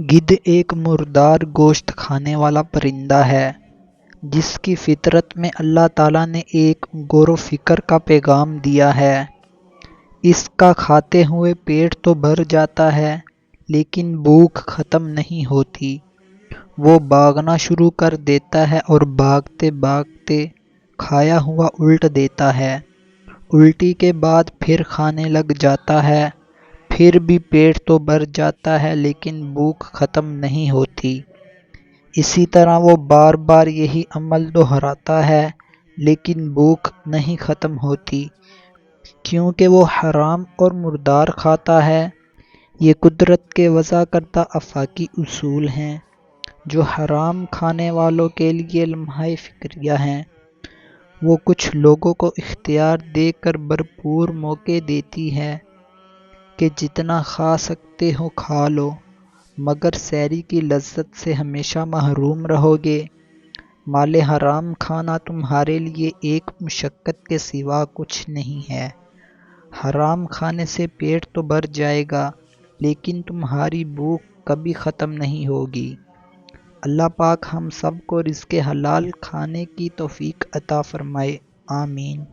گدھ ایک مردار گوشت کھانے والا پرندہ ہے جس کی فطرت میں اللہ تعالیٰ نے ایک غور و فکر کا پیغام دیا ہے۔ اس کا کھاتے ہوئے پیٹ تو بھر جاتا ہے لیکن بھوک ختم نہیں ہوتی۔ وہ بھاگنا شروع کر دیتا ہے اور بھاگتے بھاگتے کھایا ہوا الٹ دیتا ہے۔ الٹی کے بعد پھر کھانے لگ جاتا ہے۔ پھر بھی پیٹ تو بھر جاتا ہے لیکن بھوک ختم نہیں ہوتی۔ اسی طرح وہ بار بار یہی عمل دہراتا ہے لیکن بھوک نہیں ختم ہوتی کیونکہ وہ حرام اور مردار کھاتا ہے۔ یہ قدرت کے وضع کردہ آفاقی اصول ہیں جو حرام کھانے والوں کے لیے لمحہ فکریہ ہیں۔ وہ کچھ لوگوں کو اختیار دے کر بھرپور موقع دیتی ہے کہ جتنا کھا سکتے ہو کھا لو مگر سحری کی لذت سے ہمیشہ محروم رہو گے۔ مال حرام کھانا تمہارے لیے ایک مشقت کے سوا کچھ نہیں ہے۔ حرام کھانے سے پیٹ تو بھر جائے گا لیکن تمہاری بھوک کبھی ختم نہیں ہوگی۔ اللہ پاک ہم سب کو رزق حلال کھانے کی توفیق عطا فرمائے، آمین۔